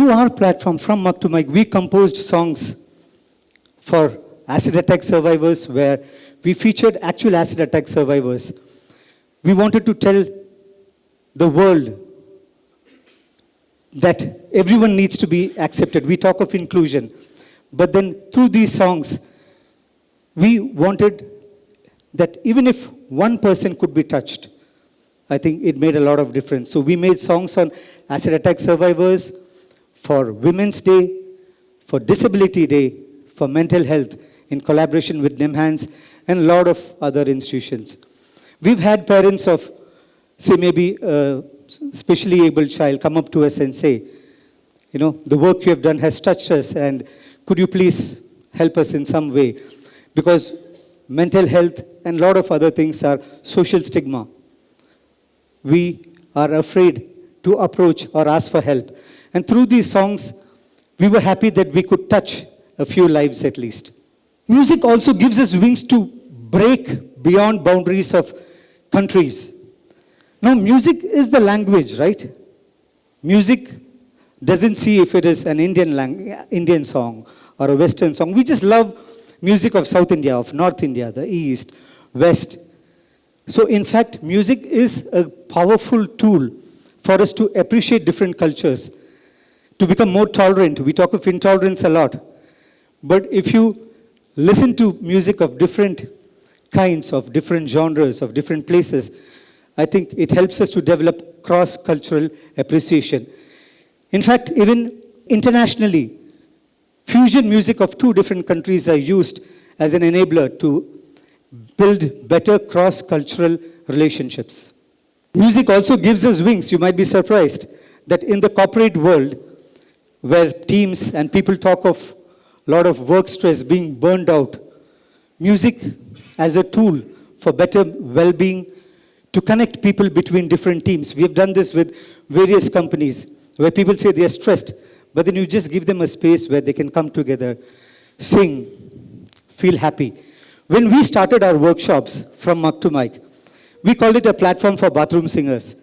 through our platform, From Mug to Mic, we composed songs for acid attack survivors where we featured actual acid attack survivors. We wanted to tell the world that everyone needs to be accepted. We talk of inclusion. But then through these songs, we wanted that even if one person could be touched, I think it made a lot of difference. So we made songs on acid attack survivors, for Women's Day, for Disability Day, for mental health, in collaboration with NIMHANS and a lot of other institutions. We've had parents of, say, maybe a specially able child come up to us and say, the work you have done has touched us, and could you please help us in some way? Because mental health and a lot of other things are social stigma. We are afraid to approach or ask for help. And through these songs, we were happy that we could touch a few lives at least. Music also gives us wings to break beyond boundaries of countries. Now, music is the language, right? Music doesn't see if it is an Indian song or a Western song. We just love music of South India, of North India, the East, West. So, in fact, music is a powerful tool for us to appreciate different cultures, to become more tolerant. We talk of intolerance a lot. But if you listen to music of different kinds, of different genres, of different places, I think it helps us to develop cross-cultural appreciation. In fact, even internationally, fusion music of two different countries are used as an enabler to build better cross-cultural relationships. Music also gives us wings. You might be surprised that in the corporate world, where teams and people talk of a lot of work stress being burned out, music as a tool for better well-being, to connect people between different teams. We have done this with various companies where people say they are stressed, but then you just give them a space where they can come together, sing, feel happy. When we started our workshops From Mug to Mic, we called it a platform for bathroom singers,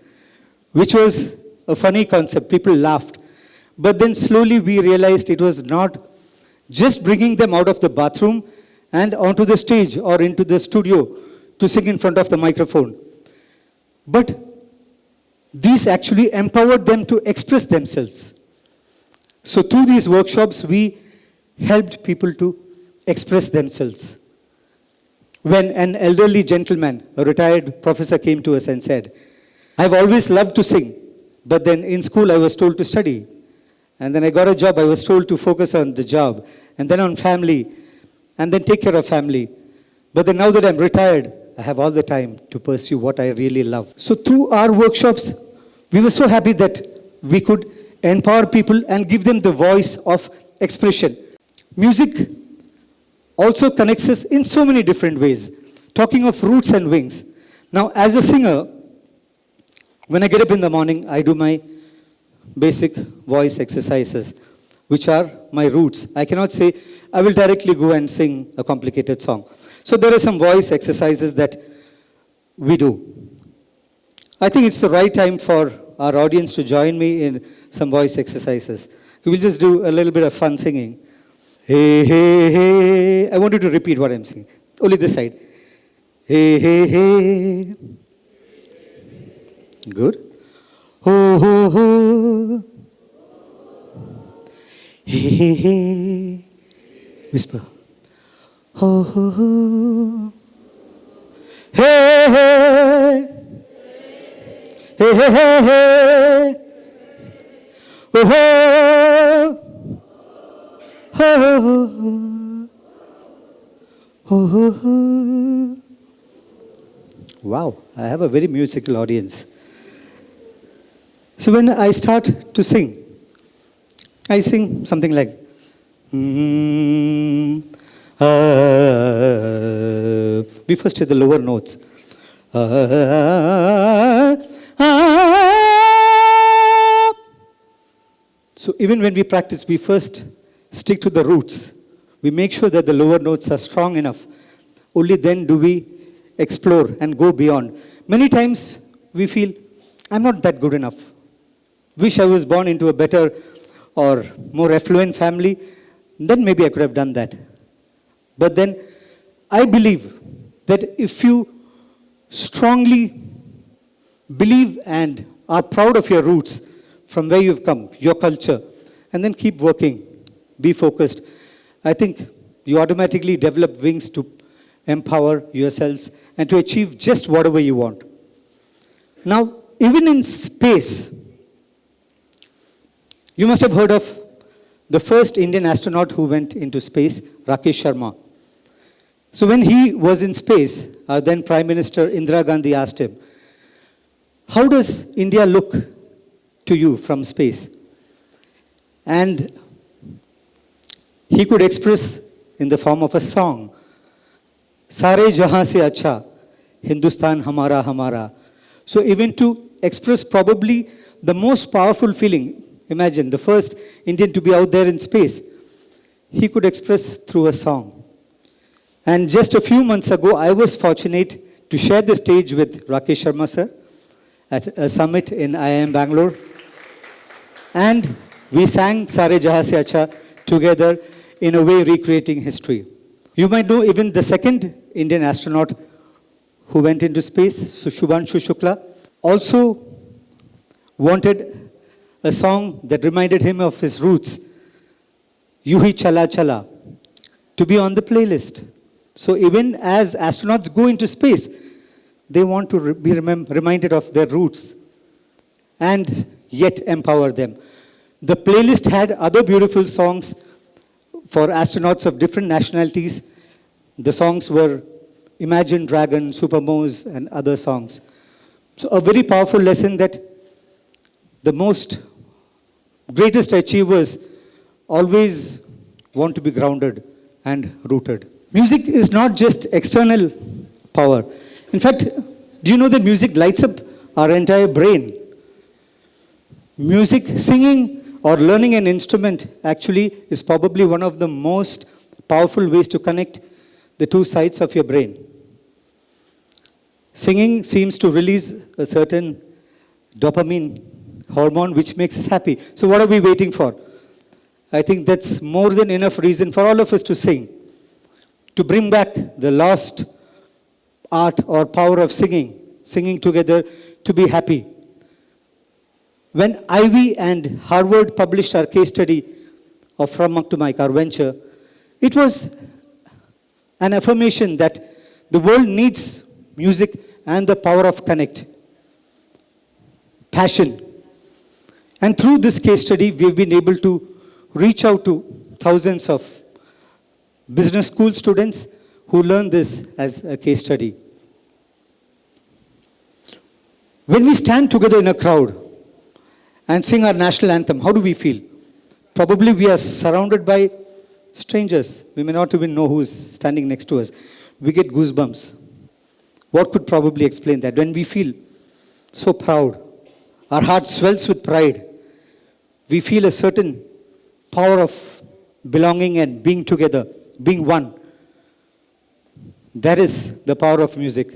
which was a funny concept. People laughed. But then slowly we realized it was not just bringing them out of the bathroom and onto the stage or into the studio to sing in front of the microphone. But these actually empowered them to express themselves. So through these workshops, we helped people to express themselves. When an elderly gentleman, a retired professor, came to us and said, I've always loved to sing, but then in school I was told to study. And then I got a job, I was told to focus on the job, and then on family, and then take care of family. But then now that I'm retired, I have all the time to pursue what I really love. So through our workshops, we were so happy that we could empower people and give them the voice of expression. Music also connects us in so many different ways. Talking of roots and wings. Now, as a singer, when I get up in the morning, I do my basic voice exercises, which are my roots. I cannot say, I will directly go and sing a complicated song. So there are some voice exercises that we do. I think it's the right time for our audience to join me in some voice exercises. We'll just do a little bit of fun singing. Hey, hey, hey. I want you to repeat what I'm singing. Only this side. Hey, hey, hey. Good. Ho, ho, ho. Hey, hey, hey. Whisper. Ho, ho, ho. Hey, hey. Hey, hey, hey, hey. Oh, ho. Ho, ho, ho, ho, ho. Wow, I have a very musical audience. So when I start to sing, I sing something like, we first hit the lower notes. So even when we practice, we first stick to the roots. We make sure that the lower notes are strong enough. Only then do we explore and go beyond. Many times we feel, I'm not that good enough. Wish I was born into a better or more affluent family, then maybe I could have done that. But then I believe that if you strongly believe and are proud of your roots from where you've come, your culture, and then keep working, be focused, I think you automatically develop wings to empower yourselves and to achieve just whatever you want. Now, even in space, you must have heard of the first Indian astronaut who went into space, Rakesh Sharma. So when he was in space, our then Prime Minister Indira Gandhi asked him, "How does India look to you from space?" And he could express in the form of a song, "Sare jahan se acha, Hindustan hamara hamara." So even to express probably the most powerful feeling, imagine the first Indian to be out there in space, he could express through a song. And just a few months ago, I was fortunate to share the stage with Rakesh Sharma sir at a summit in IIM Bangalore. And we sang Sare Jahan Se Acha together, in a way recreating history. You might know even the second Indian astronaut who went into space, Shubhanshu Shukla, also wanted a song that reminded him of his roots, Yuhi Chala Chala, to be on the playlist. So even as astronauts go into space, they want to be reminded of their roots and yet empower them. The playlist had other beautiful songs for astronauts of different nationalities. The songs were Imagine Dragon, Supermose, and other songs. So a very powerful lesson that the most greatest achievers always want to be grounded and rooted. Music is not just external power. In fact, do you know that music lights up our entire brain? Music, singing, or learning an instrument actually is probably one of the most powerful ways to connect the two sides of your brain. Singing seems to release a certain dopamine hormone which makes us happy. So what are we waiting for? I think that's more than enough reason for all of us to sing, to bring back the lost art or power of singing together to be happy. When Ivy and Harvard published our case study of From Mug to Mic, our venture, it was an affirmation that the world needs music and the power of connect, passion. And through this case study, we've been able to reach out to thousands of business school students who learn this as a case study. When we stand together in a crowd and sing our national anthem, how do we feel? Probably we are surrounded by strangers. We may not even know who's standing next to us. We get goosebumps. What could probably explain that? When we feel so proud, our heart swells with pride, we feel a certain power of belonging and being together, being one. That is the power of music.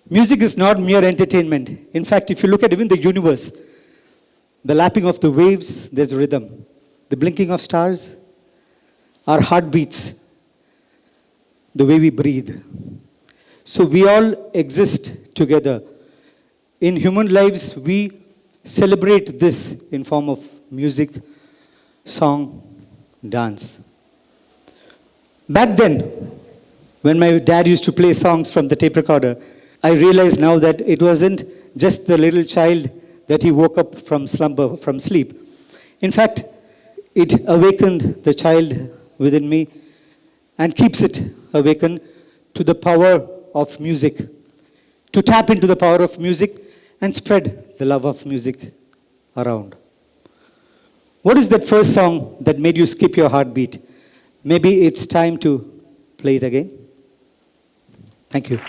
Music is not mere entertainment. In fact, if you look at even the universe, the lapping of the waves, there's rhythm. The blinking of stars, our heartbeats, the way we breathe. So we all exist together. In human lives, we celebrate this in form of music, song, dance. Back then, when my dad used to play songs from the tape recorder, I realize now that it wasn't just the little child that he woke up from slumber, from sleep. In fact, it awakened the child within me and keeps it awakened to the power of music, to tap into the power of music and spread the love of music around. What is that first song that made you skip your heartbeat? Maybe it's time to play it again. Thank you.